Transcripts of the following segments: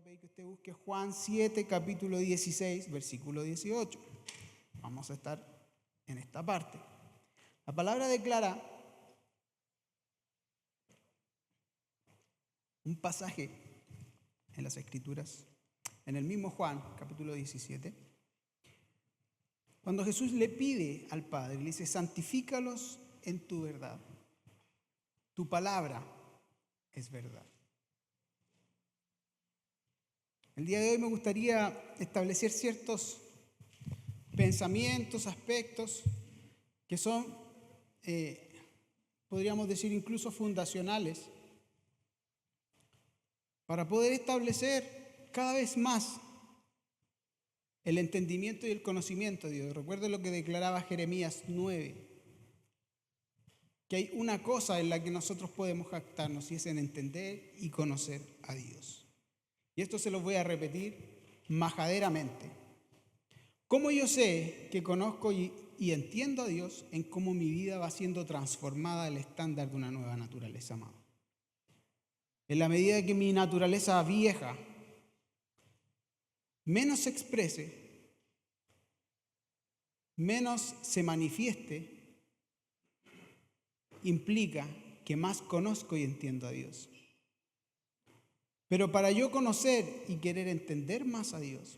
pedir que usted busque Juan 7, capítulo 16, versículo 18. Vamos a estar en esta parte. La palabra declara un pasaje en las Escrituras, en el mismo Juan, capítulo 17, cuando Jesús le pide al Padre, le dice: santifícalos en tu verdad. Tu palabra es verdad. El día de hoy me gustaría establecer ciertos pensamientos, aspectos que son, podríamos decir, incluso fundacionales para poder establecer cada vez más el entendimiento y el conocimiento de Dios. Recuerden lo que declaraba Jeremías 9, que hay una cosa en la que nosotros podemos jactarnos y es en entender y conocer a Dios. Y esto se lo voy a repetir majaderamente. ¿Cómo yo sé que conozco y entiendo a Dios? En cómo mi vida va siendo transformada al estándar de una nueva naturaleza, amado. En la medida que mi naturaleza vieja menos se exprese, menos se manifieste, implica que más conozco y entiendo a Dios. Pero para yo conocer y querer entender más a Dios,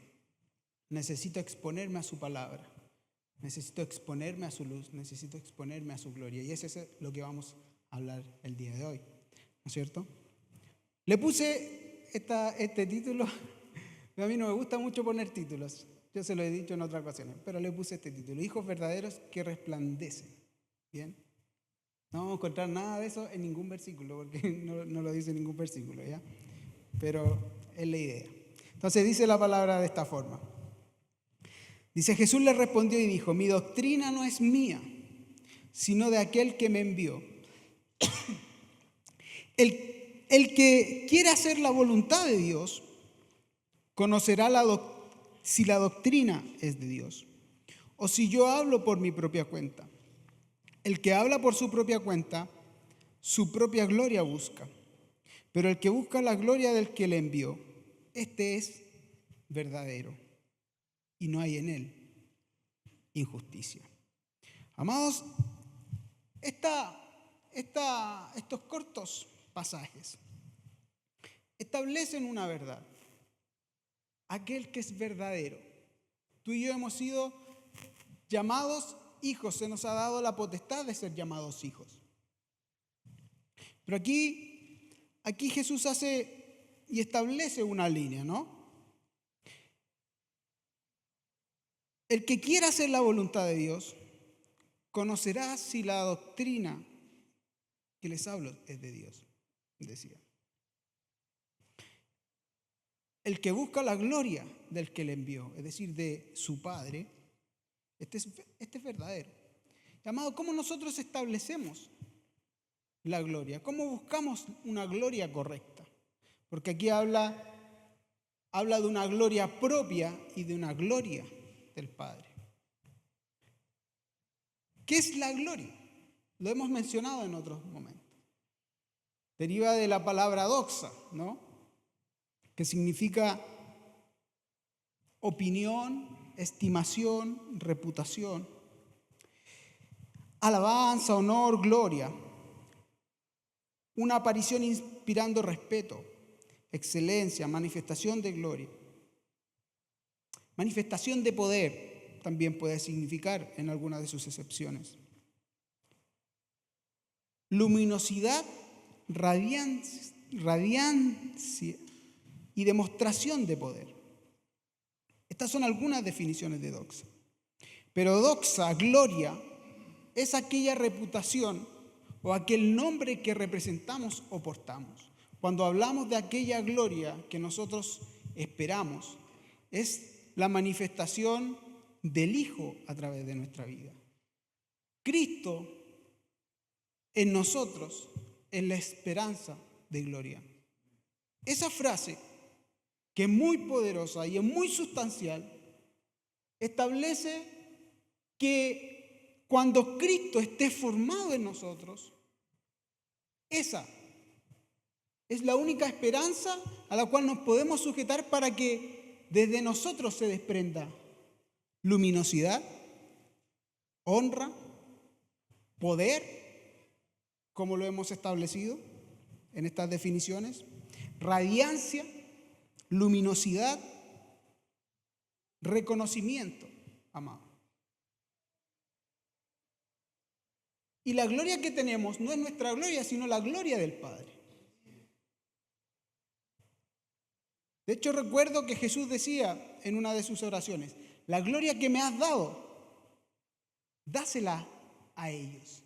necesito exponerme a su palabra, necesito exponerme a su luz, necesito exponerme a su gloria. Y eso es lo que vamos a hablar el día de hoy, ¿no es cierto? Le puse este título. A mí no me gusta mucho poner títulos, yo se lo he dicho en otras ocasiones, pero le puse este título: hijos verdaderos que resplandecen. ¿Bien? No vamos a encontrar nada de eso en ningún versículo, porque no lo dice en ningún versículo, ¿ya? Pero es la idea. Entonces dice la palabra de esta forma. Dice: Jesús le respondió y dijo: mi doctrina no es mía, sino de aquel que me envió. El que quiere hacer la voluntad de Dios conocerá si la doctrina es de Dios o si yo hablo por mi propia cuenta. El que habla por su propia cuenta, su propia gloria busca. Pero el que busca la gloria del que le envió, este es verdadero, y no hay en él injusticia. Amados, estos cortos pasajes establecen una verdad. Aquel que es verdadero. Tú y yo hemos sido llamados hijos, se nos ha dado la potestad de ser llamados hijos. Pero aquí Jesús hace y establece una línea, ¿no? El que quiera hacer la voluntad de Dios conocerá si la doctrina que les hablo es de Dios, decía. El que busca la gloria del que le envió, es decir, de su Padre, este es verdadero. Amado, ¿cómo nosotros establecemos la gloria? ¿Cómo buscamos una gloria correcta? Porque aquí habla de una gloria propia y de una gloria del Padre. ¿Qué es la gloria? Lo hemos mencionado en otros momentos. Deriva de la palabra doxa, ¿no? Que significa opinión, estimación, reputación, alabanza, honor, gloria. Una aparición inspirando respeto, excelencia, manifestación de gloria. Manifestación de poder también puede significar en alguna de sus excepciones. Luminosidad, radiancia y demostración de poder. Estas son algunas definiciones de doxa. Pero doxa, gloria, es aquella reputación o aquel nombre que representamos o portamos. Cuando hablamos de aquella gloria que nosotros esperamos, es la manifestación del Hijo a través de nuestra vida. Cristo en nosotros es la esperanza de gloria. Esa frase, que es muy poderosa y es muy sustancial, establece que cuando Cristo esté formado en nosotros, esa Es la única esperanza a la cual nos podemos sujetar para que desde nosotros se desprenda luminosidad, honra, poder, como lo hemos establecido en estas definiciones, radiancia, luminosidad, reconocimiento, amado. Y la gloria que tenemos no es nuestra gloria, sino la gloria del Padre. De hecho, recuerdo que Jesús decía en una de sus oraciones: la gloria que me has dado, dásela a ellos.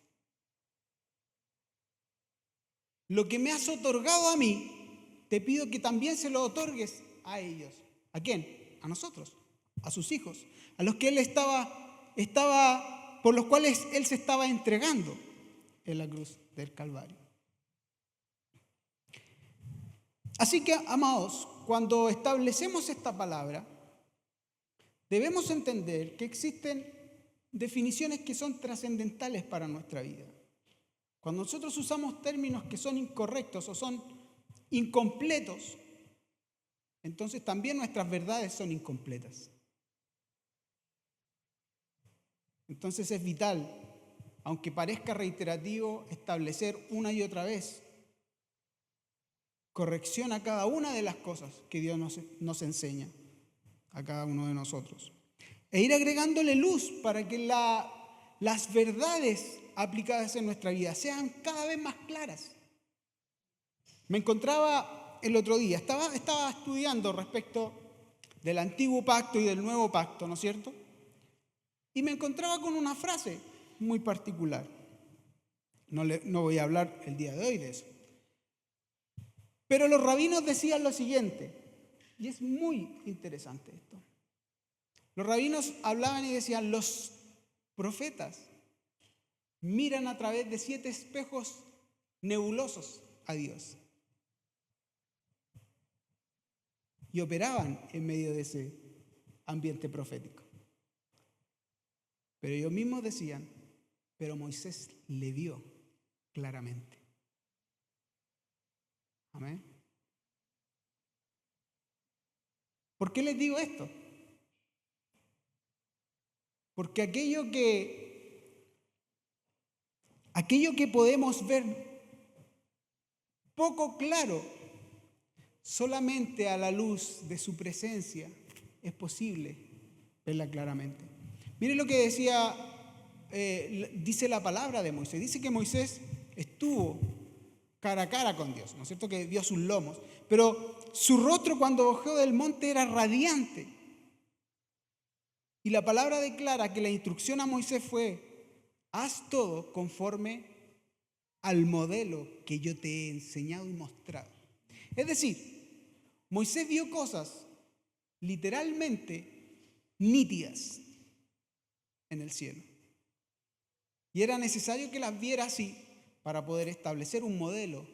Lo que me has otorgado a mí, te pido que también se lo otorgues a ellos. ¿A quién? A nosotros, a sus hijos, a los que Él por los cuales Él se estaba entregando en la cruz del Calvario. Así que, amados, cuando establecemos esta palabra, debemos entender que existen definiciones que son trascendentales para nuestra vida. Cuando nosotros usamos términos que son incorrectos o son incompletos, entonces también nuestras verdades son incompletas. Entonces es vital, aunque parezca reiterativo, establecer una y otra vez corrección a cada una de las cosas que Dios nos enseña a cada uno de nosotros. E ir agregándole luz para que las verdades aplicadas en nuestra vida sean cada vez más claras. Me encontraba el otro día, estaba estudiando respecto del antiguo pacto y del nuevo pacto, ¿no es cierto? Y me encontraba con una frase muy particular. No voy a hablar el día de hoy de eso. Pero los rabinos decían lo siguiente, y es muy interesante esto. Los rabinos hablaban y decían: los profetas miran a través de 7 espejos nebulosos a Dios. Y operaban en medio de ese ambiente profético. Pero ellos mismos decían: pero Moisés le vio claramente. Amén. ¿Por qué les digo esto? Porque aquello que podemos ver poco claro, solamente a la luz de su presencia es posible verla claramente. Miren lo que dice la palabra de Moisés. Dice que Moisés estuvo cara a cara con Dios, ¿no es cierto? Que vio sus lomos. Pero su rostro cuando bajó del monte era radiante. Y la palabra declara que la instrucción a Moisés fue: haz todo conforme al modelo que yo te he enseñado y mostrado. Es decir, Moisés vio cosas literalmente nítidas en el cielo. Y era necesario que las viera así para poder establecer un modelo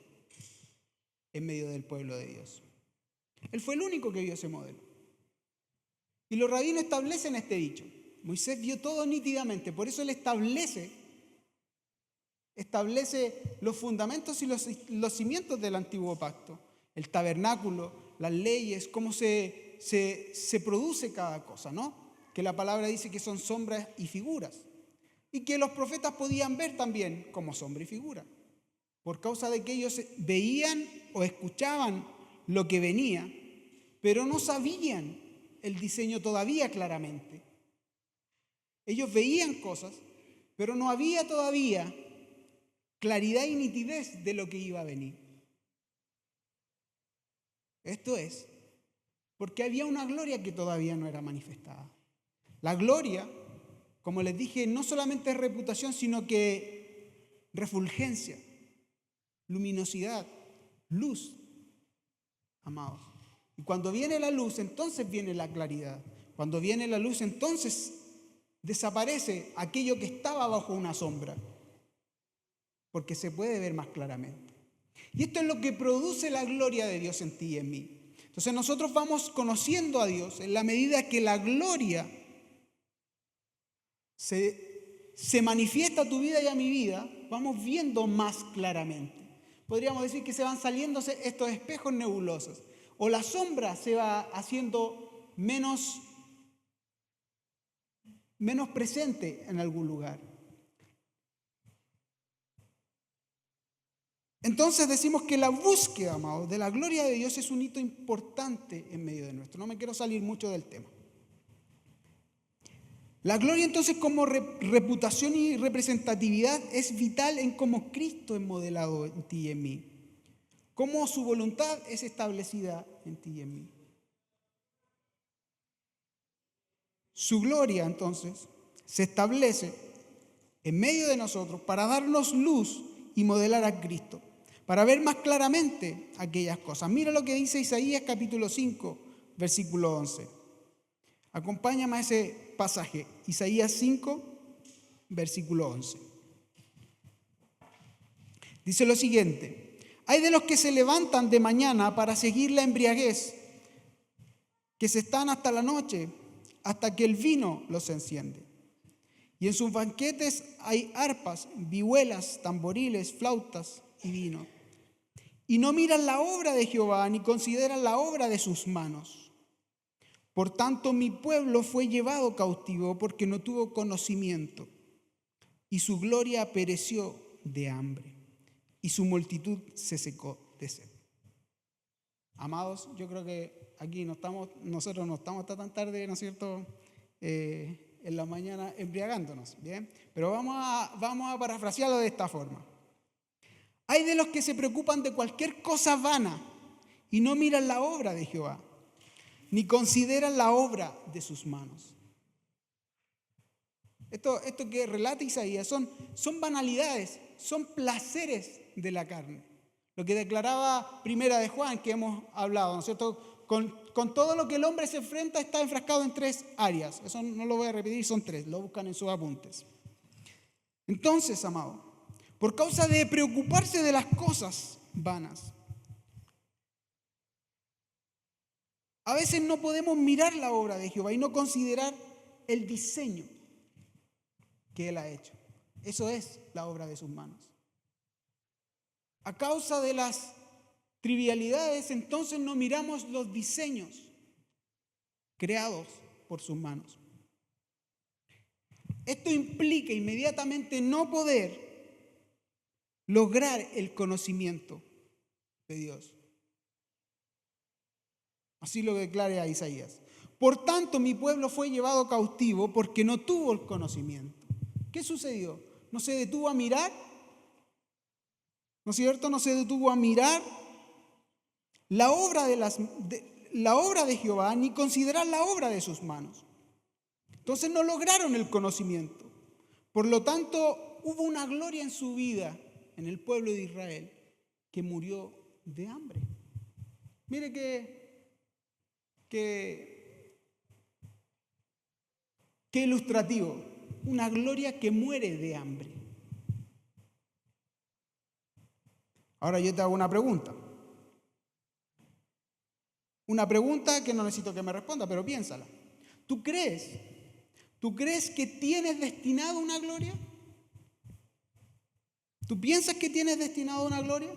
en medio del pueblo de Dios. Él fue el único que vio ese modelo. Y los rabinos establecen este dicho: Moisés vio todo nítidamente, por eso él establece los fundamentos y los cimientos del antiguo pacto, el tabernáculo, las leyes, cómo se produce cada cosa, ¿no? Que la palabra dice que son sombras y figuras, y que los profetas podían ver también como sombra y figura, por causa de que ellos veían o escuchaban lo que venía, pero no sabían el diseño todavía claramente. Ellos veían cosas, pero no había todavía claridad y nitidez de lo que iba a venir. Esto es porque había una gloria que todavía no era manifestada. La gloria, como les dije, no solamente es reputación, sino que refulgencia, luminosidad, luz, amados. Y cuando viene la luz, entonces viene la claridad. Cuando viene la luz, entonces desaparece aquello que estaba bajo una sombra, porque se puede ver más claramente. Y esto es lo que produce la gloria de Dios en ti y en mí. Entonces nosotros vamos conociendo a Dios en la medida que la gloria se manifiesta a tu vida y a mi vida, vamos viendo más claramente. Podríamos decir que se van saliéndose estos espejos nebulosos, o la sombra se va haciendo menos presente en algún lugar. Entonces decimos que la búsqueda, amados, de la gloria de Dios es un hito importante en medio de nuestro. No me quiero salir mucho del tema. La gloria entonces como reputación y representatividad es vital en cómo Cristo es modelado en ti y en mí. Cómo su voluntad es establecida en ti y en mí. Su gloria entonces se establece en medio de nosotros para darnos luz y modelar a Cristo, para ver más claramente aquellas cosas. Mira lo que dice Isaías capítulo 5, versículo 11. Acompáñame a ese pasaje, Isaías 5, versículo 11. Dice lo siguiente: hay de los que se levantan de mañana para seguir la embriaguez, que se están hasta la noche, hasta que el vino los enciende. Y en sus banquetes hay arpas, vihuelas, tamboriles, flautas y vino. Y no miran la obra de Jehová, ni consideran la obra de sus manos. Por tanto, mi pueblo fue llevado cautivo porque no tuvo conocimiento, y su gloria pereció de hambre, y su multitud se secó de sed. Amados, yo creo que aquí nosotros no estamos hasta tan tarde, ¿no es cierto?, en la mañana embriagándonos, ¿bien? Pero vamos a parafrasearlo de esta forma. Hay de los que se preocupan de cualquier cosa vana y no miran la obra de Jehová, ni consideran la obra de sus manos. Esto que relata Isaías son banalidades, son placeres de la carne. Lo que declaraba Primera de Juan, que hemos hablado, ¿no es cierto? Con todo lo que el hombre se enfrenta está enfrascado en 3 áreas. Eso no lo voy a repetir, son 3, lo buscan en sus apuntes. Entonces, amado, por causa de preocuparse de las cosas vanas, a veces no podemos mirar la obra de Jehová y no considerar el diseño que Él ha hecho. Eso es la obra de sus manos. A causa de las trivialidades, entonces no miramos los diseños creados por sus manos. Esto implica inmediatamente no poder lograr el conocimiento de Dios. Así lo declara Isaías. Por tanto, mi pueblo fue llevado cautivo porque no tuvo el conocimiento. ¿Qué sucedió? ¿No se detuvo a mirar? ¿No es cierto? No se detuvo a mirar la obra de Jehová, ni considerar la obra de sus manos. Entonces no lograron el conocimiento. Por lo tanto, hubo una gloria en su vida, en el pueblo de Israel, que murió de hambre. Mire qué ilustrativo. Una gloria que muere de hambre. Ahora yo te hago una pregunta. Una pregunta que no necesito que me responda, pero piénsala. ¿Tú crees que tienes destinado una gloria? ¿Tú piensas que tienes destinado una gloria?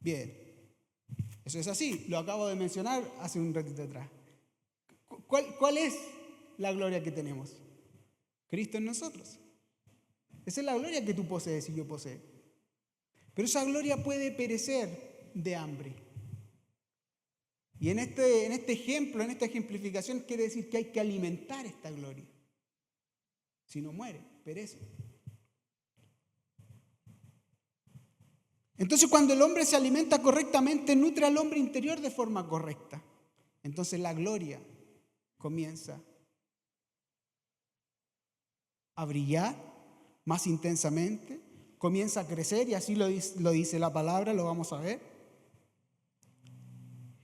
Bien, eso es así, lo acabo de mencionar hace un ratito atrás. ¿Cuál es la gloria que tenemos? Cristo en nosotros. Esa es la gloria que tú posees y yo poseo. Pero esa gloria puede perecer de hambre. Y en este ejemplo, en esta ejemplificación, quiere decir que hay que alimentar esta gloria. Si no muere, perece. Entonces, cuando el hombre se alimenta correctamente, nutre al hombre interior de forma correcta. Entonces la gloria comienza a brillar más intensamente, comienza a crecer, y así lo dice la palabra, lo vamos a ver.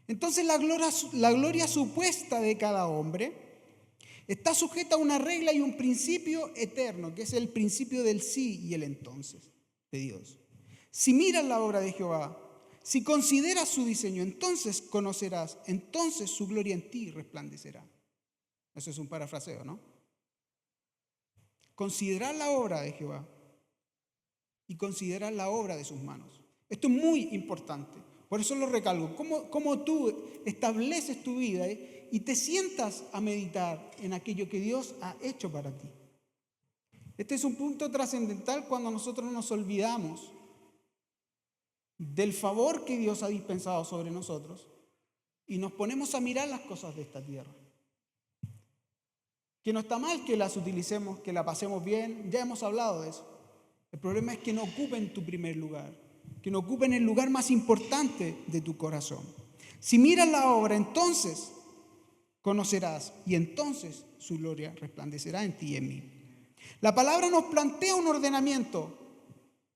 Entonces la gloria supuesta de cada hombre está sujeta a una regla y un principio eterno, que es el principio del sí y el entonces de Dios. Si miras la obra de Jehová, si consideras su diseño, entonces conocerás, entonces su gloria en ti resplandecerá. Eso es un parafraseo, ¿no? Considerar la obra de Jehová y considerar la obra de sus manos. Esto es muy importante. Por eso lo recalco. ¿Cómo tú estableces tu vida y te sientas a meditar en aquello que Dios ha hecho para ti? Este es un punto trascendental cuando nosotros nos olvidamos del favor que Dios ha dispensado sobre nosotros y nos ponemos a mirar las cosas de esta tierra. Que no está mal que las utilicemos, que la pasemos bien, ya hemos hablado de eso. El problema es que no ocupen tu primer lugar, que no ocupen el lugar más importante de tu corazón. Si miras la obra, entonces conocerás y entonces su gloria resplandecerá en ti y en mí. La palabra nos plantea un ordenamiento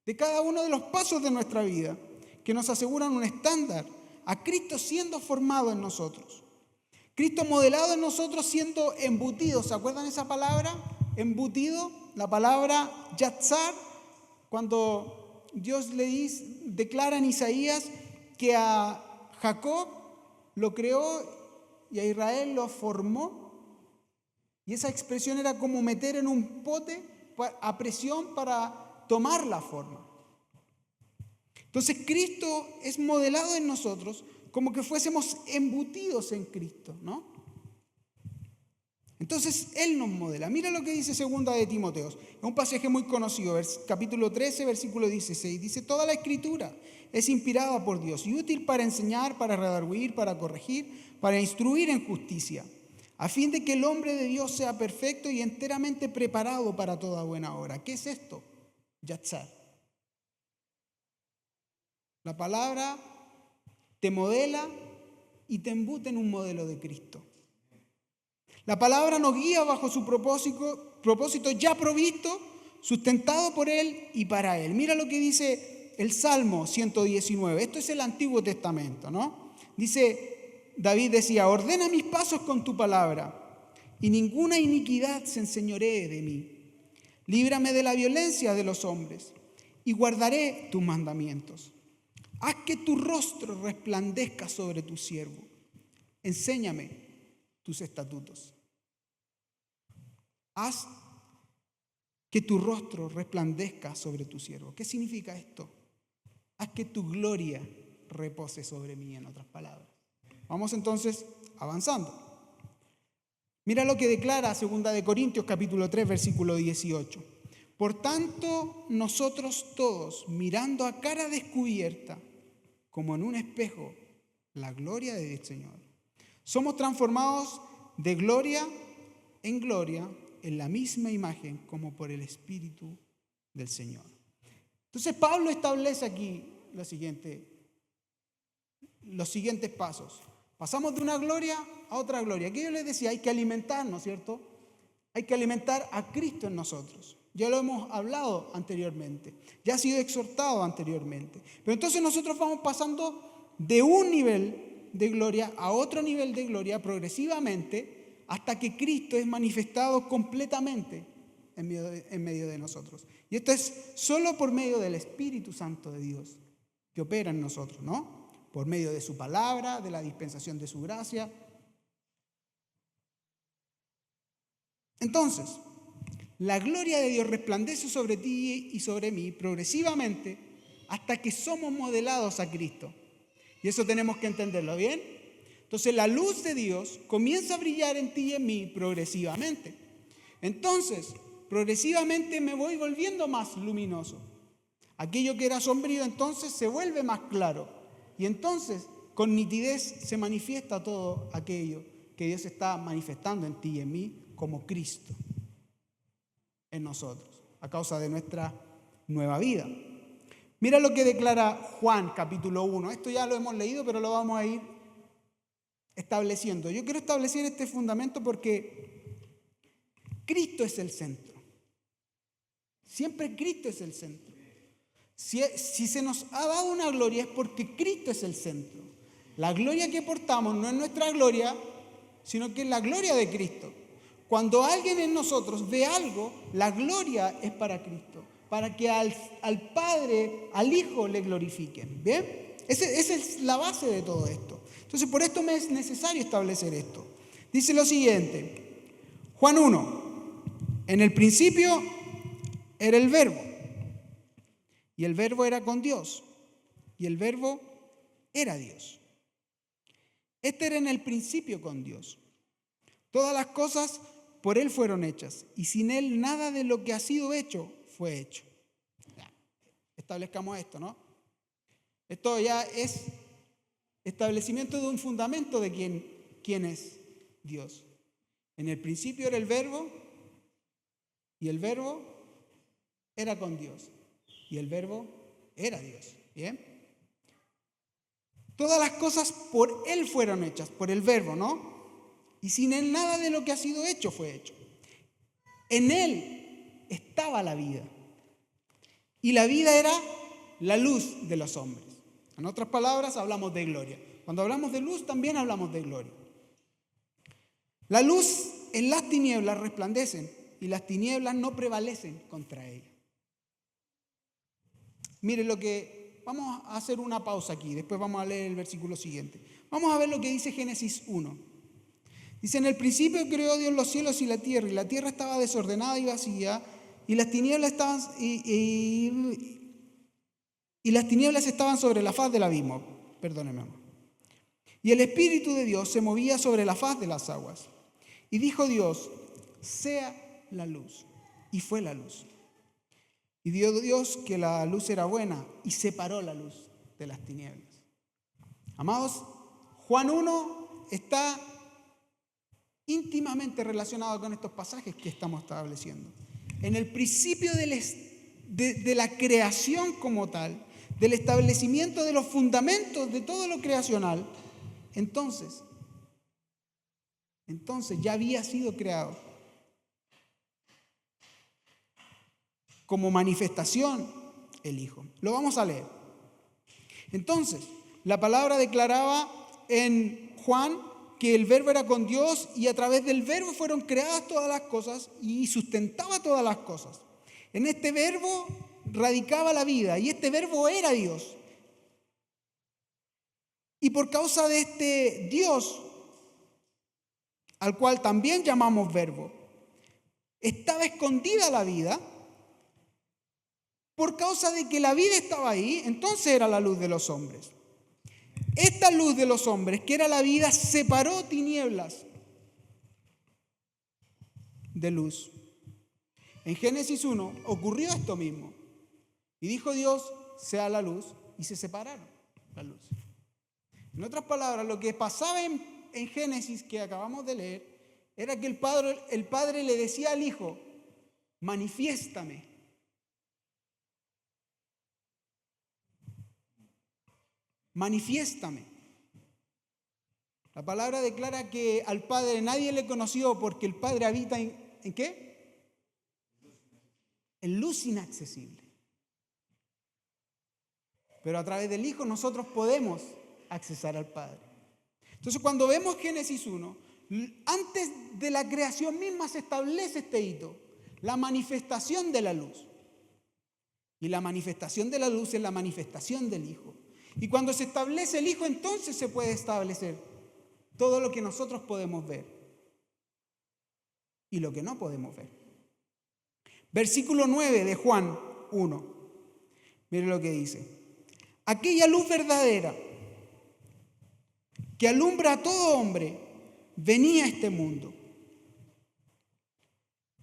de cada uno de los pasos de nuestra vida que nos aseguran un estándar, a Cristo siendo formado en nosotros. Cristo modelado en nosotros siendo embutido. ¿Se acuerdan esa palabra? Embutido, la palabra yatzar, cuando Dios declara en Isaías que a Jacob lo creó y a Israel lo formó. Y esa expresión era como meter en un pote a presión para tomar la forma. Entonces Cristo es modelado en nosotros como que fuésemos embutidos en Cristo, ¿no? Entonces Él nos modela. Mira lo que dice 2 de Timoteo. Es un pasaje muy conocido, capítulo 13, versículo 16. Dice: toda la Escritura es inspirada por Dios y útil para enseñar, para redarguir, para corregir, para instruir en justicia, a fin de que el hombre de Dios sea perfecto y enteramente preparado para toda buena obra. ¿Qué es esto? Yatzar. La palabra te modela y te embute en un modelo de Cristo. La palabra nos guía bajo su propósito ya provisto, sustentado por Él y para Él. Mira lo que dice el Salmo 119. Esto es el Antiguo Testamento, ¿no? David decía: ordena mis pasos con tu palabra y ninguna iniquidad se enseñoree de mí. Líbrame de la violencia de los hombres y guardaré tus mandamientos. Haz que tu rostro resplandezca sobre tu siervo. Enséñame tus estatutos. Haz que tu rostro resplandezca sobre tu siervo. ¿Qué significa esto? Haz que tu gloria repose sobre mí, en otras palabras. Vamos entonces avanzando. Mira lo que declara 2 de Corintios capítulo 3, versículo 18. Por tanto, nosotros todos, mirando a cara descubierta, como en un espejo, la gloria del Señor, somos transformados de gloria en gloria en la misma imagen como por el Espíritu del Señor. Entonces Pablo establece aquí los siguientes pasos. Pasamos de una gloria a otra gloria. Aquí yo les decía, hay que alimentarnos, ¿cierto? Hay que alimentar a Cristo en nosotros. Ya lo hemos hablado anteriormente, ya ha sido exhortado anteriormente. Pero entonces nosotros vamos pasando de un nivel de gloria a otro nivel de gloria progresivamente hasta que Cristo es manifestado completamente en medio de nosotros. Y esto es solo por medio del Espíritu Santo de Dios que opera en nosotros, ¿no? Por medio de su palabra, de la dispensación de su gracia. Entonces, la gloria de Dios resplandece sobre ti y sobre mí progresivamente hasta que somos modelados a Cristo. Y eso tenemos que entenderlo, ¿bien? Entonces la luz de Dios comienza a brillar en ti y en mí progresivamente. Entonces, progresivamente me voy volviendo más luminoso. Aquello que era sombrío entonces se vuelve más claro. Y entonces con nitidez se manifiesta todo aquello que Dios está manifestando en ti y en mí como Cristo en nosotros, a causa de nuestra nueva vida. Mira lo que declara Juan capítulo 1. Esto ya lo hemos leído, pero lo vamos a ir estableciendo. Yo quiero establecer este fundamento porque Cristo es el centro. Siempre Cristo es el centro. Si se nos ha dado una gloria es porque Cristo es el centro. La gloria que portamos no es nuestra gloria, sino que es la gloria de Cristo. Cuando alguien en nosotros ve algo, la gloria es para Cristo, para que al Padre, al Hijo le glorifiquen. ¿Bien? Esa es la base de todo esto. Entonces, por esto me es necesario establecer esto. Dice lo siguiente, Juan 1, en el principio era el Verbo, y el Verbo era con Dios, y el Verbo era Dios. Este era en el principio con Dios. Todas las cosas por Él fueron hechas, y sin Él nada de lo que ha sido hecho fue hecho. Ya, establezcamos esto, ¿no? Esto ya es establecimiento de un fundamento de quién es Dios. En el principio era el Verbo, y el Verbo era con Dios, y el Verbo era Dios. ¿Bien? Todas las cosas por Él fueron hechas, por el Verbo, ¿no? Y sin Él nada de lo que ha sido hecho fue hecho. En Él estaba la vida, y la vida era la luz de los hombres. En otras palabras, hablamos de gloria. Cuando hablamos de luz, también hablamos de gloria. La luz en las tinieblas resplandecen, y las tinieblas no prevalecen contra ella. Miren lo que... Vamos a hacer una pausa aquí, después vamos a leer el versículo siguiente. Vamos a ver lo que dice Génesis 1. Dice, en el principio creó Dios los cielos y la tierra estaba desordenada y vacía, y las tinieblas estaban, y las tinieblas estaban sobre la faz del abismo. Perdóneme, amor. Y el Espíritu de Dios se movía sobre la faz de las aguas. Y dijo Dios, sea la luz. Y fue la luz. Y vio Dios que la luz era buena y separó la luz de las tinieblas. Amados, Juan 1 está íntimamente relacionado con estos pasajes que estamos estableciendo. En el principio de la creación como tal, del establecimiento de los fundamentos de todo lo creacional, entonces ya había sido creado como manifestación el Hijo. Lo vamos a leer. Entonces, la palabra declaraba en Juan que el Verbo era con Dios y a través del Verbo fueron creadas todas las cosas y sustentaba todas las cosas. En este Verbo radicaba la vida y este Verbo era Dios. Y por causa de este Dios, al cual también llamamos Verbo, estaba escondida la vida. Por causa de que la vida estaba ahí, entonces era la luz de los hombres. Esta luz de los hombres, que era la vida, separó tinieblas de luz. En Génesis 1 ocurrió esto mismo. Y dijo Dios, sea la luz, y se separaron la luz. En otras palabras, lo que pasaba en Génesis que acabamos de leer, era que el padre le decía al Hijo, manifiéstame. Manifiéstame. La palabra declara que al Padre nadie le conoció porque el Padre habita ¿en qué? En luz inaccesible. Pero a través del Hijo nosotros podemos accesar al Padre. Entonces cuando vemos Génesis 1, antes de la creación misma se establece este hito, la manifestación de la luz. Y la manifestación de la luz es la manifestación del Hijo. Y cuando se establece el Hijo, entonces se puede establecer todo lo que nosotros podemos ver y lo que no podemos ver. Versículo 9 de Juan 1. Mire lo que dice. Aquella luz verdadera que alumbra a todo hombre venía a este mundo.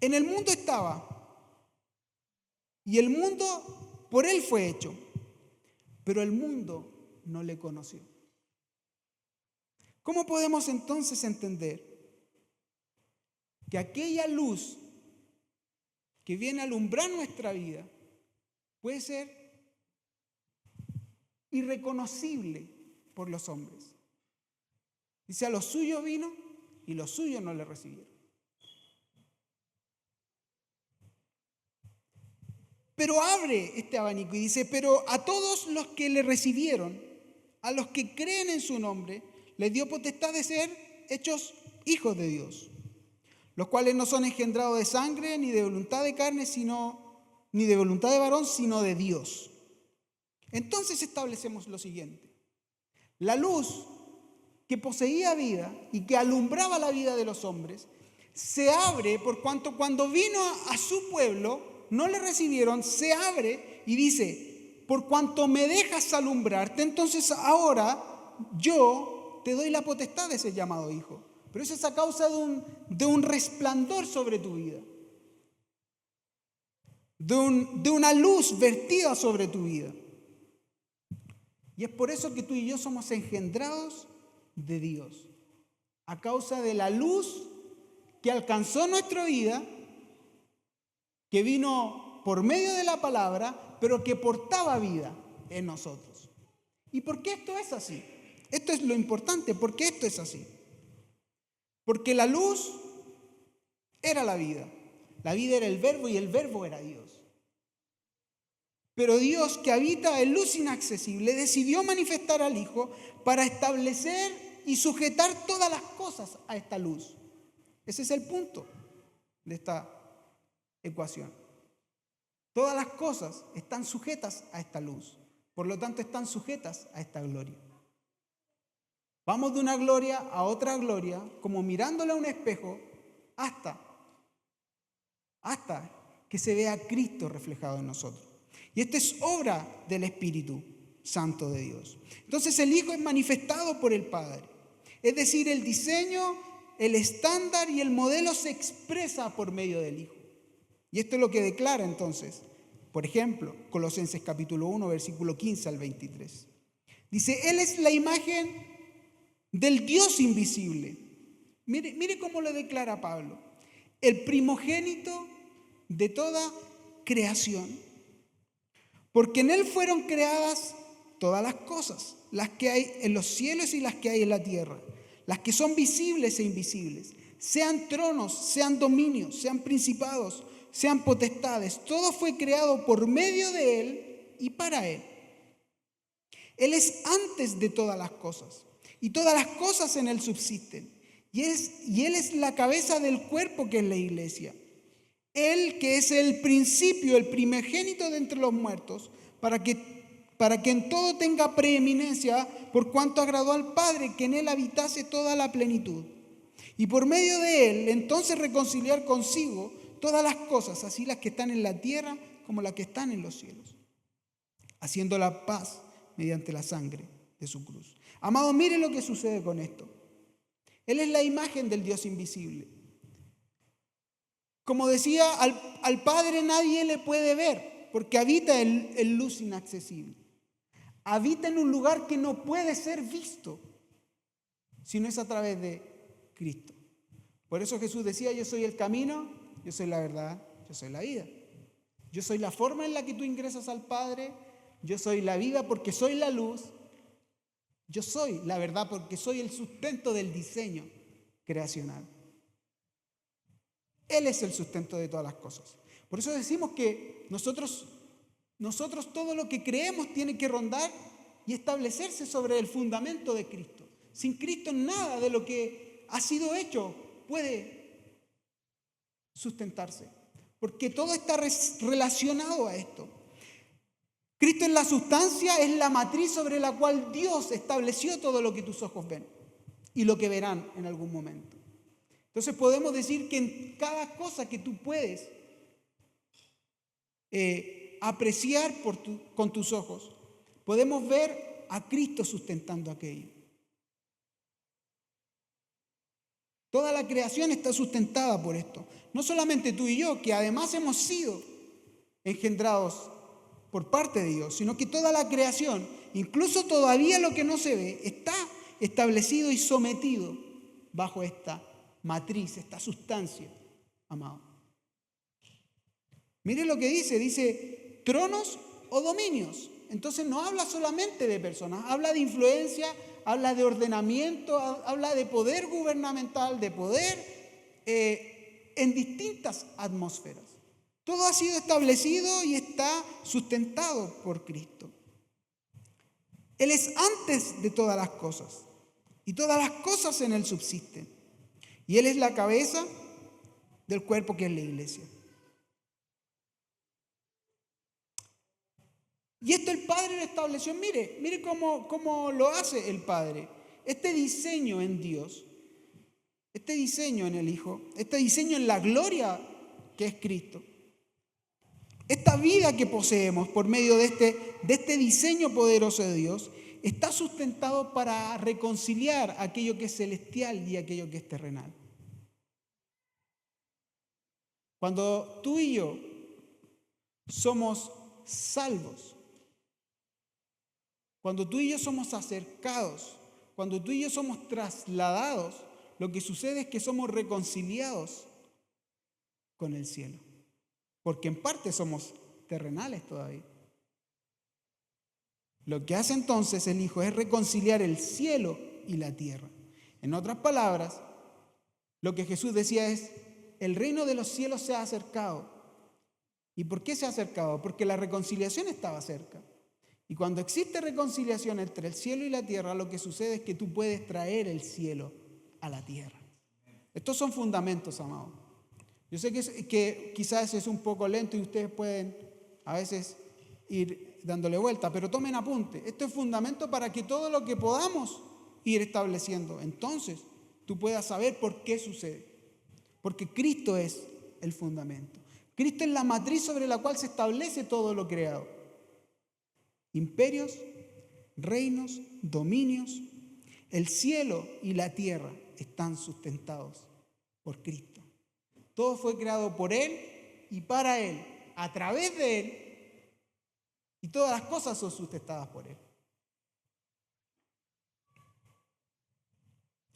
En el mundo estaba y el mundo por él fue hecho. Pero el mundo no le conoció. ¿Cómo podemos entonces entender que aquella luz que viene a alumbrar nuestra vida puede ser irreconocible por los hombres? Dice, a los suyos vino y los suyos no le recibieron. Pero abre este abanico y dice, pero a todos los que le recibieron, a los que creen en su nombre, les dio potestad de ser hechos hijos de Dios, los cuales no son engendrados de sangre, ni de voluntad de carne, ni de voluntad de varón, sino de Dios. Entonces establecemos lo siguiente. La luz que poseía vida y que alumbraba la vida de los hombres, se abre por cuanto cuando vino a su pueblo, no le recibieron, se abre y dice, por cuanto me dejas alumbrarte, entonces ahora yo te doy la potestad de ser llamado hijo. Pero eso es a causa de un resplandor sobre tu vida, de una luz vertida sobre tu vida. Y es por eso que tú y yo somos engendrados de Dios, a causa de la luz que alcanzó nuestra vida, que vino por medio de la palabra, pero que portaba vida en nosotros. ¿Y por qué esto es así? Esto es lo importante. ¿Por qué esto es así? Porque la luz era la vida. La vida era el verbo y el verbo era Dios. Pero Dios, que habita en luz inaccesible, decidió manifestar al Hijo para establecer y sujetar todas las cosas a esta luz. Ese es el punto de esta ecuación. Todas las cosas están sujetas a esta luz. Por lo tanto, están sujetas a esta gloria. Vamos de una gloria a otra gloria, como mirándole a un espejo, hasta que se vea a Cristo reflejado en nosotros. Y esta es obra del Espíritu Santo de Dios. Entonces el Hijo es manifestado por el Padre. Es decir, el diseño, el estándar y el modelo se expresa por medio del Hijo. Y esto es lo que declara entonces, por ejemplo, Colosenses capítulo 1, versículo 15 al 23. Dice, Él es la imagen del Dios invisible. Mire cómo lo declara Pablo. El primogénito de toda creación. Porque en Él fueron creadas todas las cosas, las que hay en los cielos y las que hay en la tierra, las que son visibles e invisibles, sean tronos, sean dominios, sean principados, sean potestades. Todo fue creado por medio de Él y para Él. Él es antes de todas las cosas y todas las cosas en Él subsisten. Y Él es la cabeza del cuerpo que es la iglesia. Él que es el principio, el primogénito de entre los muertos, para que en todo tenga preeminencia, por cuanto agradó al Padre que en Él habitase toda la plenitud. Y por medio de Él, entonces reconciliar consigo todas las cosas, así las que están en la tierra como las que están en los cielos, haciendo la paz mediante la sangre de su cruz. Amados, miren lo que sucede con esto. Él es la imagen del Dios invisible. Como decía, al Padre nadie le puede ver, porque habita en luz inaccesible. Habita en un lugar que no puede ser visto, si no es a través de Cristo. Por eso Jesús decía, yo soy el camino, yo soy la verdad, yo soy la vida. Yo soy la forma en la que tú ingresas al Padre, yo soy la vida porque soy la luz, yo soy la verdad porque soy el sustento del diseño creacional. Él es el sustento de todas las cosas. Por eso decimos que nosotros todo lo que creemos tiene que rondar y establecerse sobre el fundamento de Cristo. Sin Cristo nada de lo que ha sido hecho puede sustentarse, porque todo está relacionado a esto. Cristo es la sustancia, es la matriz sobre la cual Dios estableció todo lo que tus ojos ven y lo que verán en algún momento. Entonces podemos decir que en cada cosa que tú puedes apreciar con tus ojos, podemos ver a Cristo sustentando aquello. Toda la creación está sustentada por esto. No solamente tú y yo, que además hemos sido engendrados por parte de Dios, sino que toda la creación, incluso todavía lo que no se ve, está establecido y sometido bajo esta matriz, esta sustancia, amado. Mire lo que dice tronos o dominios. Entonces no habla solamente de personas, habla de influencia, habla de ordenamiento, habla de poder gubernamental, de poder en distintas atmósferas. Todo ha sido establecido y está sustentado por Cristo. Él es antes de todas las cosas y todas las cosas en Él subsisten. Y Él es la cabeza del cuerpo que es la iglesia. Y esto el Padre lo estableció. Mire cómo lo hace el Padre. Este diseño en Dios, este diseño en el Hijo, este diseño en la gloria que es Cristo, Esta vida que poseemos por medio de este diseño poderoso de Dios está sustentado para reconciliar aquello que es celestial y aquello que es terrenal. Cuando tú y yo somos salvos, cuando tú y yo somos acercados, cuando tú y yo somos trasladados, lo que sucede es que somos reconciliados con el cielo. Porque en parte somos terrenales todavía. Lo que hace entonces el Hijo es reconciliar el cielo y la tierra. En otras palabras, lo que Jesús decía es, el reino de los cielos se ha acercado. ¿Y por qué se ha acercado? Porque la reconciliación estaba cerca. Y cuando existe reconciliación entre el cielo y la tierra, lo que sucede es que tú puedes traer el cielo a la tierra. Estos son fundamentos, amados. Yo sé que quizás es un poco lento y ustedes pueden a veces ir dándole vuelta, pero tomen apunte. Esto es fundamento para que todo lo que podamos ir estableciendo, entonces tú puedas saber por qué sucede. Porque Cristo es el fundamento. Cristo es la matriz sobre la cual se establece todo lo creado. Imperios, reinos, dominios, el cielo y la tierra están sustentados por Cristo. Todo fue creado por Él y para Él, a través de Él, y todas las cosas son sustentadas por Él.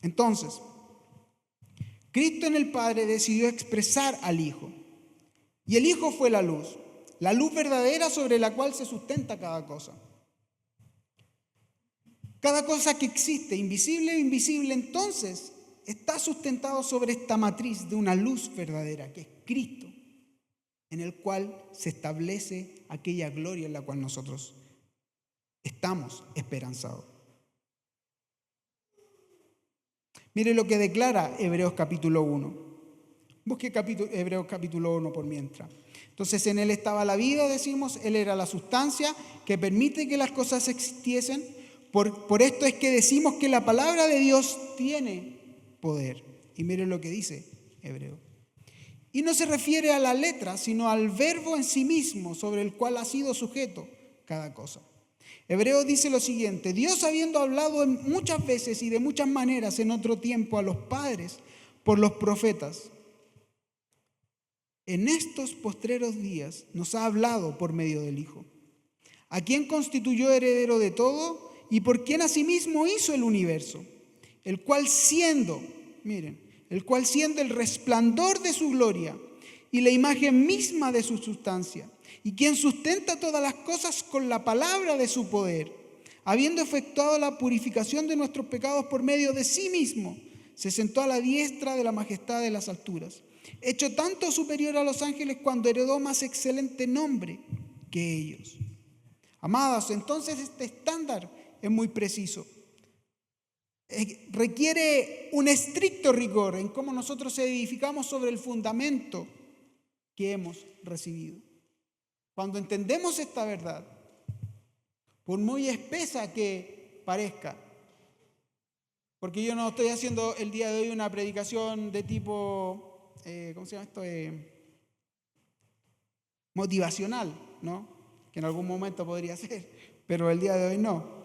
Entonces, Cristo en el Padre decidió expresar al Hijo, y el Hijo fue la luz verdadera sobre la cual se sustenta cada cosa. Cada cosa que existe, invisible e invisible, entonces está sustentado sobre esta matriz de una luz verdadera, que es Cristo, en el cual se establece aquella gloria en la cual nosotros estamos esperanzados. Mire lo que declara Hebreos capítulo 1. Busque Hebreos capítulo 1 por mientras. Entonces, en Él estaba la vida, decimos, Él era la sustancia que permite que las cosas existiesen. Por esto es que decimos que la palabra de Dios tiene poder. Y miren lo que dice Hebreo. Y no se refiere a la letra, sino al verbo en sí mismo, sobre el cual ha sido sujeto cada cosa. Hebreo dice lo siguiente: Dios, habiendo hablado muchas veces y de muchas maneras en otro tiempo a los padres por los profetas, en estos postreros días nos ha hablado por medio del Hijo, a quien constituyó heredero de todo y por quien asimismo hizo el universo, el cual siendo el resplandor de su gloria y la imagen misma de su sustancia, y quien sustenta todas las cosas con la palabra de su poder, habiendo efectuado la purificación de nuestros pecados por medio de sí mismo, se sentó a la diestra de la majestad de las alturas, hecho tanto superior a los ángeles cuando heredó más excelente nombre que ellos. Amados, entonces este estándar es muy preciso. Requiere un estricto rigor en cómo nosotros edificamos sobre el fundamento que hemos recibido. Cuando entendemos esta verdad, por muy espesa que parezca, porque yo no estoy haciendo el día de hoy una predicación de tipo, ¿cómo se llama esto? Motivacional, ¿no? Que en algún momento podría ser, pero el día de hoy no.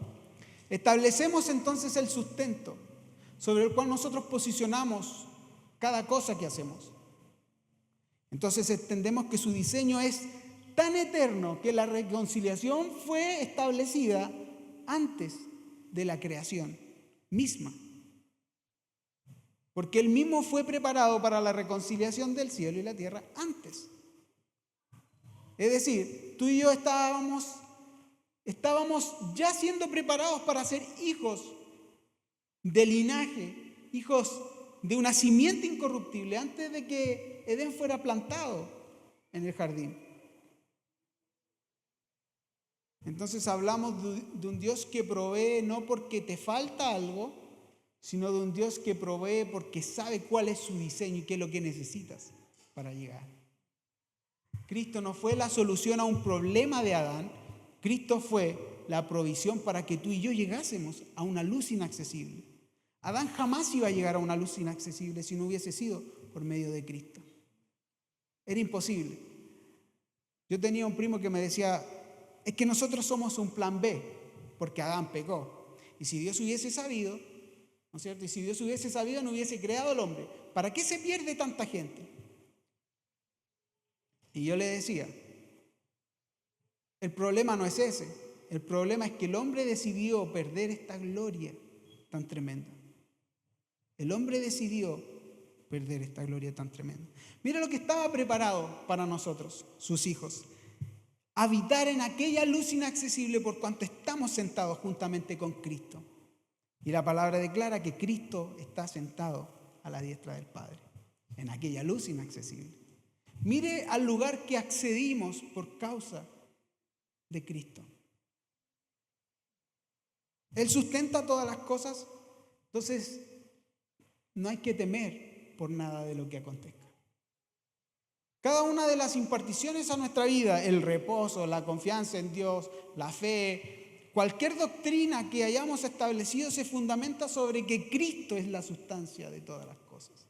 Establecemos entonces el sustento sobre el cual nosotros posicionamos cada cosa que hacemos. Entonces entendemos que su diseño es tan eterno que la reconciliación fue establecida antes de la creación misma. Porque Él mismo fue preparado para la reconciliación del cielo y la tierra antes. Es decir, tú y yo estábamos ya siendo preparados para ser hijos de linaje, hijos de una simiente incorruptible, antes de que Edén fuera plantado en el jardín. Entonces hablamos de un Dios que provee no porque te falta algo, sino de un Dios que provee porque sabe cuál es su diseño y qué es lo que necesitas para llegar. Cristo no fue la solución a un problema de Adán, Cristo fue la provisión para que tú y yo llegásemos a una luz inaccesible. Adán jamás iba a llegar a una luz inaccesible si no hubiese sido por medio de Cristo. Era imposible. Yo tenía un primo que me decía, es que nosotros somos un plan B, porque Adán pecó. Y si Dios hubiese sabido, ¿no es cierto? Y si Dios hubiese sabido, no hubiese creado al hombre. ¿Para qué se pierde tanta gente? Y yo le decía, el problema no es ese. El problema es que el hombre decidió perder esta gloria tan tremenda. El hombre decidió perder esta gloria tan tremenda. Mira lo que estaba preparado para nosotros, sus hijos. Habitar en aquella luz inaccesible por cuanto estamos sentados juntamente con Cristo. Y la palabra declara que Cristo está sentado a la diestra del Padre, en aquella luz inaccesible. Mire al lugar que accedimos por causa de Cristo. Él sustenta todas las cosas, entonces no hay que temer por nada de lo que acontezca. Cada una de las imparticiones a nuestra vida, el reposo, la confianza en Dios, la fe, cualquier doctrina que hayamos establecido se fundamenta sobre que Cristo es la sustancia de todas las cosas.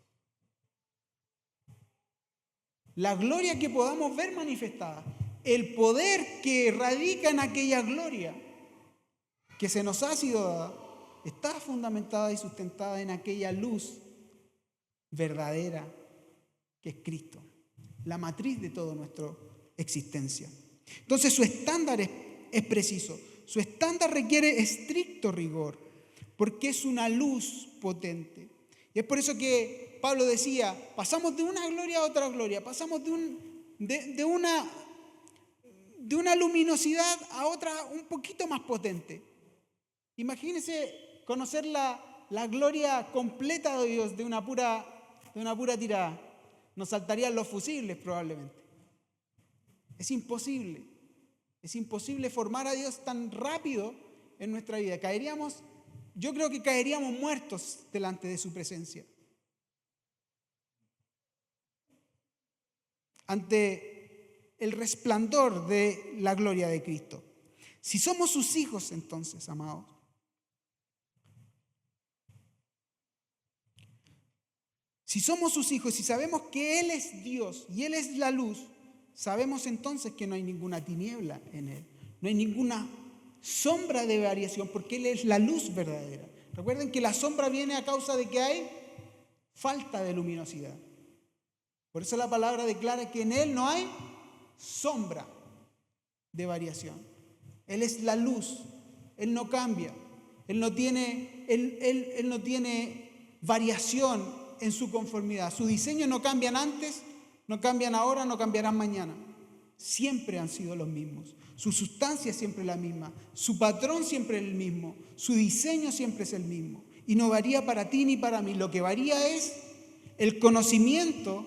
La gloria que podamos ver manifestada, el poder que radica en aquella gloria que se nos ha sido dada, está fundamentada y sustentada en aquella luz verdadera que es Cristo, la matriz de toda nuestra existencia. Entonces su estándar es preciso, su estándar requiere estricto rigor, porque es una luz potente. Y es por eso que Pablo decía, pasamos de una gloria a otra gloria, pasamos de una luminosidad a otra un poquito más potente. Imagínense conocer la gloria completa de Dios de una pura tirada. Nos saltarían los fusibles probablemente. Es imposible formar a Dios tan rápido en nuestra vida. Yo creo que caeríamos muertos delante de su presencia. Ante el resplandor de la gloria de Cristo. Si somos sus hijos, entonces, amados, si somos sus hijos y sabemos que Él es Dios y Él es la luz, sabemos entonces que no hay ninguna tiniebla en Él. No hay ninguna sombra de variación porque Él es la luz verdadera. Recuerden que la sombra viene a causa de que hay falta de luminosidad. Por eso la palabra declara que en Él no hay sombra de variación. Él es la luz. Él no cambia. Él no tiene variación en su conformidad. Sus diseños no cambian antes, no cambian ahora, no cambiarán mañana. Siempre han sido los mismos. Su sustancia siempre es la misma. Su patrón siempre es el mismo. Su diseño siempre es el mismo. Y no varía para ti ni para mí. Lo que varía es el conocimiento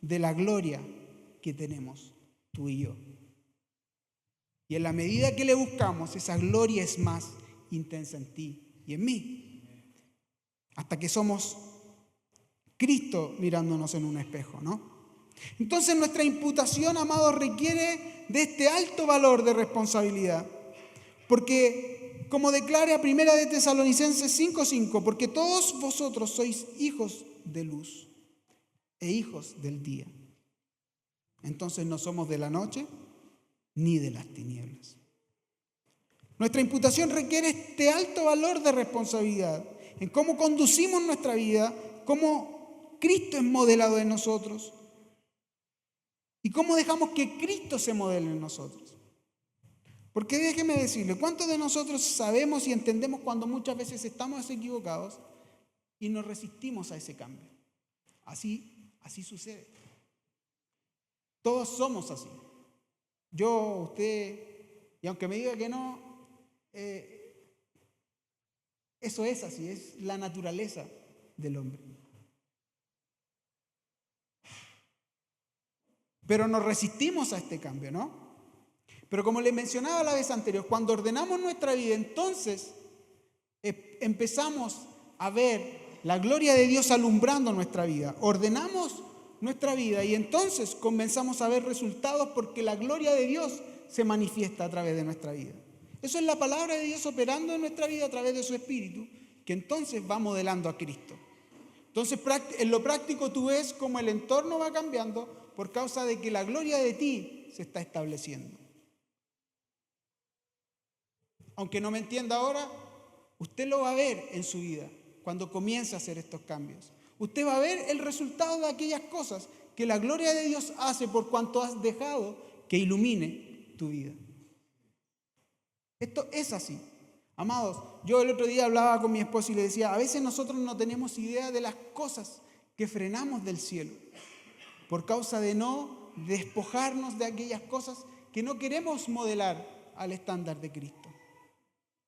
de la gloria que tenemos tú y yo. Y en la medida que le buscamos, esa gloria es más intensa en ti y en mí. Hasta que somos Cristo mirándonos en un espejo, ¿no? Entonces nuestra imputación, amados, requiere de este alto valor de responsabilidad. Porque, como declara 1 de Tesalonicenses 5:5, porque todos vosotros sois hijos de luz e hijos del día. Entonces no somos de la noche ni de las tinieblas. Nuestra imputación requiere este alto valor de responsabilidad en cómo conducimos nuestra vida, cómo Cristo es modelado en nosotros y cómo dejamos que Cristo se modele en nosotros. Porque déjeme decirle, ¿cuántos de nosotros sabemos y entendemos cuando muchas veces estamos equivocados y nos resistimos a ese cambio? Así sucede. Todos somos así. Yo, usted, y aunque me diga que no, eso es así, es la naturaleza del hombre. Pero nos resistimos a este cambio, ¿no? Pero como les mencionaba la vez anterior, cuando ordenamos nuestra vida, entonces empezamos a ver la gloria de Dios alumbrando nuestra vida. Ordenamos nuestra vida y entonces comenzamos a ver resultados porque la gloria de Dios se manifiesta a través de nuestra vida. Eso es la palabra de Dios operando en nuestra vida a través de su Espíritu, que entonces va modelando a Cristo. Entonces, en lo práctico tú ves cómo el entorno va cambiando por causa de que la gloria de ti se está estableciendo. Aunque no me entienda ahora, usted lo va a ver en su vida cuando comience a hacer estos cambios. Usted va a ver el resultado de aquellas cosas que la gloria de Dios hace por cuanto has dejado que ilumine tu vida. Esto es así. Amados, yo el otro día hablaba con mi esposa y le decía, a veces nosotros no tenemos idea de las cosas que frenamos del cielo por causa de no despojarnos de aquellas cosas que no queremos modelar al estándar de Cristo.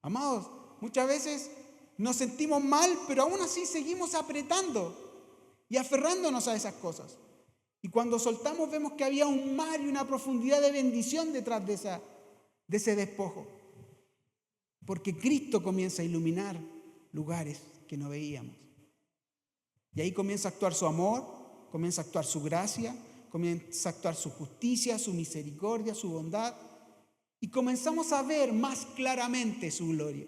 Amados, muchas veces nos sentimos mal, pero aún así seguimos apretando y aferrándonos a esas cosas. Y cuando soltamos vemos que había un mar y una profundidad de bendición detrás de ese despojo. Porque Cristo comienza a iluminar lugares que no veíamos. Y ahí comienza a actuar su amor, comienza a actuar su gracia, comienza a actuar su justicia, su misericordia, su bondad. Y comenzamos a ver más claramente su gloria.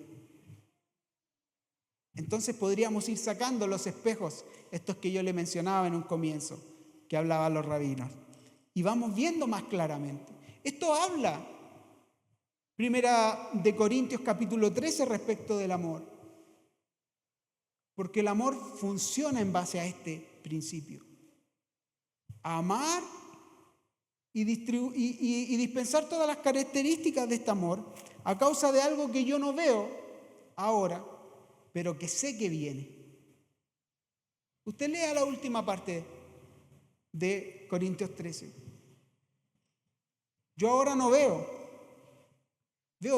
Entonces podríamos ir sacando los espejos, estos que yo le mencionaba en un comienzo, que hablaban los rabinos. Y vamos viendo más claramente. Esto habla, Primera de Corintios capítulo 13, respecto del amor. Porque el amor funciona en base a este principio. Amar y dispensar todas las características de este amor a causa de algo que yo no veo ahora, pero que sé que viene. Usted lea la última parte de Corintios 13. Yo ahora no veo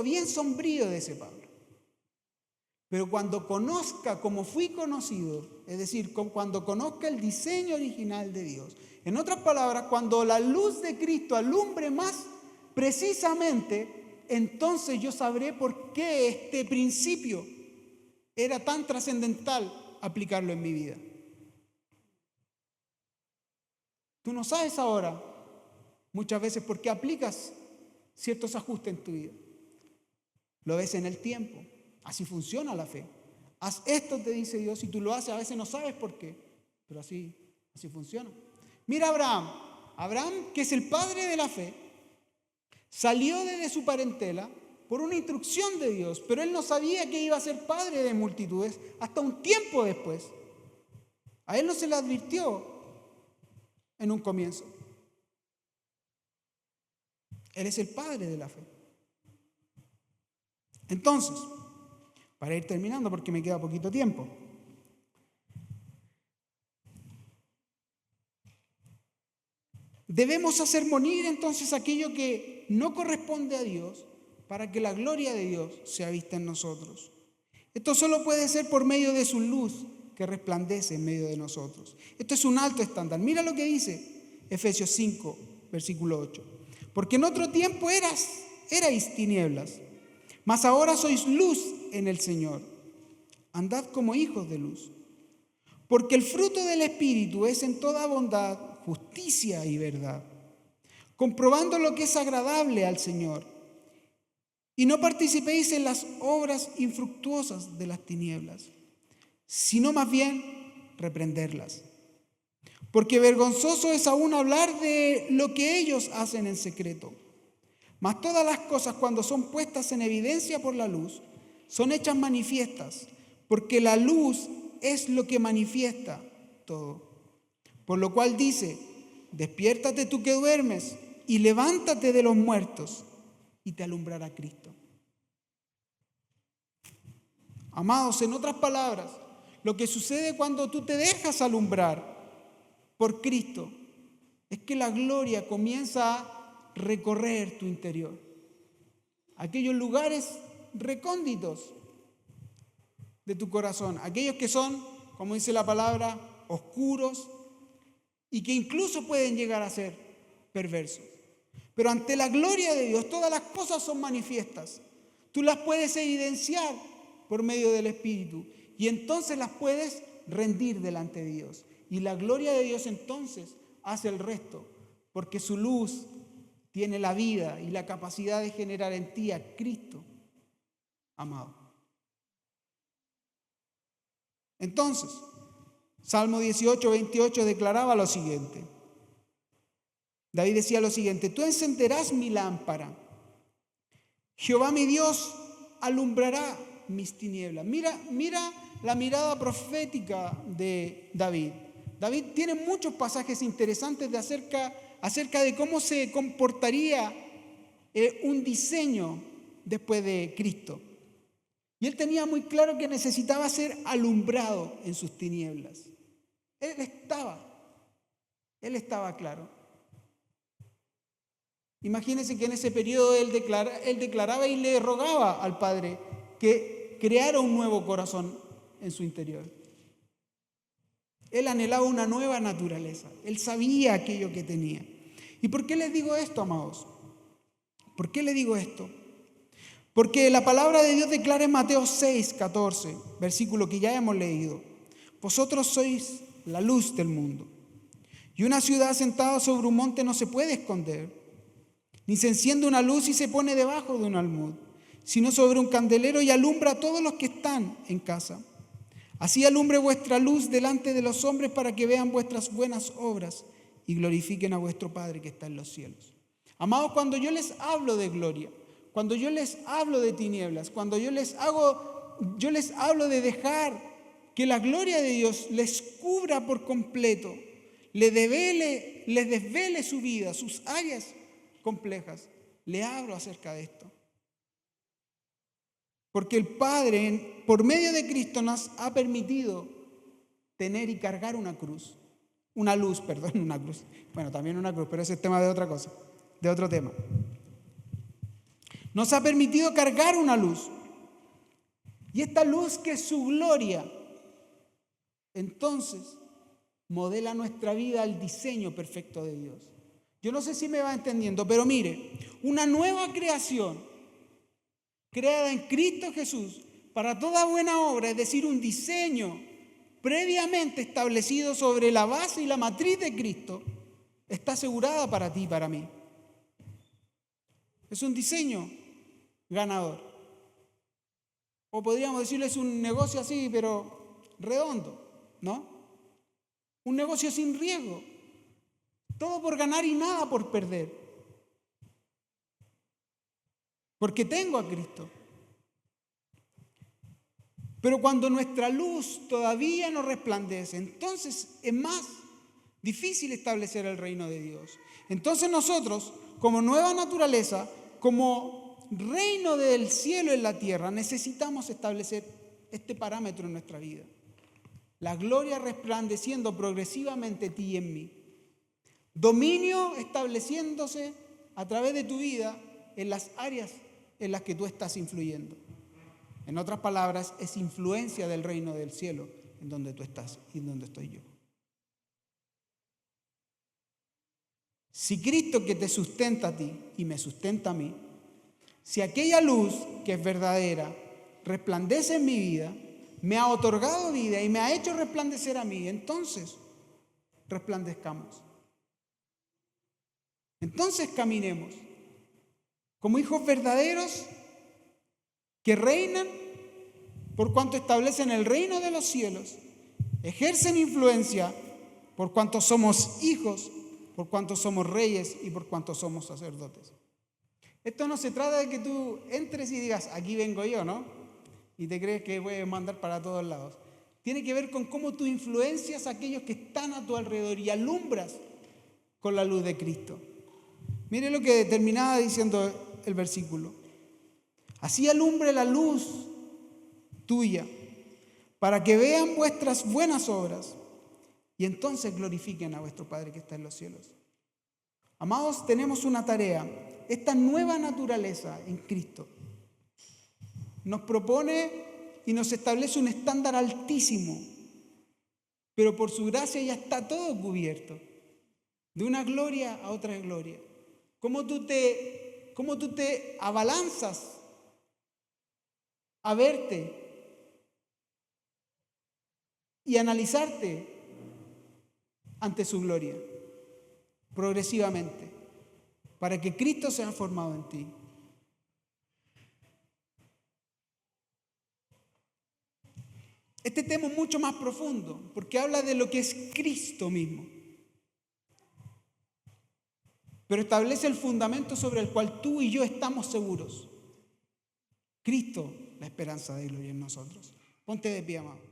bien sombrío de ese Pablo. Pero cuando conozca como fui conocido, es decir, cuando conozca el diseño original de Dios, en otras palabras, cuando la luz de Cristo alumbre más precisamente, entonces yo sabré por qué este principio era tan trascendental aplicarlo en mi vida. Tú no sabes ahora muchas veces por qué aplicas ciertos ajustes en tu vida. Lo ves en el tiempo. Así funciona la fe. Haz esto, te dice Dios, y tú lo haces, a veces no sabes por qué, pero así funciona. Mira Abraham, que es el padre de la fe, salió desde su parentela por una instrucción de Dios, pero él no sabía que iba a ser padre de multitudes hasta un tiempo después. A él no se le advirtió en un comienzo. Él es el padre de la fe. Entonces, para ir terminando porque me queda poquito tiempo, debemos hacer morir entonces aquello que no corresponde a Dios para que la gloria de Dios sea vista en nosotros. Esto solo puede ser por medio de su luz que resplandece en medio de nosotros. Esto es un alto estándar. Mira lo que dice Efesios 5, versículo 8. Porque en otro tiempo erais tinieblas, mas ahora sois luz en el Señor. Andad como hijos de luz. Porque el fruto del Espíritu es en toda bondad, justicia y verdad, comprobando lo que es agradable al Señor. Y no participéis en las obras infructuosas de las tinieblas, sino más bien reprenderlas. Porque vergonzoso es aún hablar de lo que ellos hacen en secreto. Mas todas las cosas, cuando son puestas en evidencia por la luz, son hechas manifiestas, porque la luz es lo que manifiesta todo. Por lo cual dice, despiértate tú que duermes y levántate de los muertos y te alumbrará Cristo. Amados, en otras palabras, lo que sucede cuando tú te dejas alumbrar por Cristo es que la gloria comienza a recorrer tu interior. Aquellos lugares recónditos de tu corazón, aquellos que son, como dice la palabra, oscuros y que incluso pueden llegar a ser perversos. Pero ante la gloria de Dios todas las cosas son manifiestas. Tú las puedes evidenciar por medio del Espíritu y entonces las puedes rendir delante de Dios. Y la gloria de Dios entonces hace el resto, porque su luz tiene la vida y la capacidad de generar en ti a Cristo amado. Entonces, Salmo 18, 28 declaraba lo siguiente: David decía lo siguiente: tú encenderás mi lámpara, Jehová mi Dios alumbrará mis tinieblas. Mira la mirada profética de David. David tiene muchos pasajes interesantes acerca de cómo se comportaría un diseño después de Cristo. Y él tenía muy claro que necesitaba ser alumbrado en sus tinieblas. Él estaba claro. Imagínense que en ese periodo él declaraba y le rogaba al Padre que creara un nuevo corazón en su interior. Él anhelaba una nueva naturaleza. Él sabía aquello que tenía. ¿Y por qué les digo esto, amados? ¿Por qué les digo esto? Porque la palabra de Dios declara en Mateo 6:14, versículo que ya hemos leído: vosotros sois la luz del mundo. Y una ciudad asentada sobre un monte no se puede esconder, ni se enciende una luz y se pone debajo de un almud, sino sobre un candelero y alumbra a todos los que están en casa. Así alumbre vuestra luz delante de los hombres para que vean vuestras buenas obras y glorifiquen a vuestro Padre que está en los cielos. Amados, cuando yo les hablo de gloria, cuando yo les hablo de tinieblas, cuando yo les hablo de dejar que la gloria de Dios les cubra por completo, les desvele su vida, sus áreas complejas, le hablo acerca de esto. Porque el Padre, por medio de Cristo, nos ha permitido tener y cargar una cruz. Una cruz. Bueno, también una cruz, pero ese es tema de otra cosa, de otro tema. Nos ha permitido cargar una luz. Y esta luz, que es su gloria, entonces modela nuestra vida al diseño perfecto de Dios. Yo no sé si me va entendiendo, pero mire, una nueva creación creada en Cristo Jesús para toda buena obra, es decir, un diseño previamente establecido sobre la base y la matriz de Cristo, está asegurada para ti y para mí. Es un diseño ganador. O podríamos decirlo, es un negocio así, pero redondo, ¿no? Un negocio sin riesgo. Todo por ganar y nada por perder. Porque tengo a Cristo. Pero cuando nuestra luz todavía no resplandece, entonces es más difícil establecer el reino de Dios. Entonces nosotros, como nueva naturaleza, como reino del cielo en la tierra, necesitamos establecer este parámetro en nuestra vida. La gloria resplandeciendo progresivamente en ti y en mí. Dominio estableciéndose a través de tu vida en las áreas en las que tú estás influyendo. En otras palabras, es influencia del reino del cielo en donde tú estás y en donde estoy yo. Si Cristo, que te sustenta a ti y me sustenta a mí, si aquella luz que es verdadera resplandece en mi vida, me ha otorgado vida y me ha hecho resplandecer a mí, entonces resplandezcamos. Entonces caminemos como hijos verdaderos que reinan por cuanto establecen el reino de los cielos, ejercen influencia por cuanto somos hijos, por cuanto somos reyes y por cuanto somos sacerdotes. Esto no se trata de que tú entres y digas, aquí vengo yo, ¿no? Y te crees que puedes mandar para todos lados. Tiene que ver con cómo tú influencias a aquellos que están a tu alrededor y alumbras con la luz de Cristo. Mire lo que terminaba diciendo el versículo. Así alumbre la luz tuya, para que vean vuestras buenas obras y entonces glorifiquen a vuestro Padre que está en los cielos. Amados, tenemos una tarea. Esta nueva naturaleza en Cristo nos propone y nos establece un estándar altísimo, pero por su gracia ya está todo cubierto, de una gloria a otra gloria. ¿Cómo tú te abalanzas a verte y analizarte ante su gloria, progresivamente, para que Cristo sea formado en ti? Este tema es mucho más profundo, porque habla de lo que es Cristo mismo. pero establece el fundamento sobre el cual tú y yo estamos seguros. Cristo, la esperanza de gloria en nosotros. Ponte de pie, amado.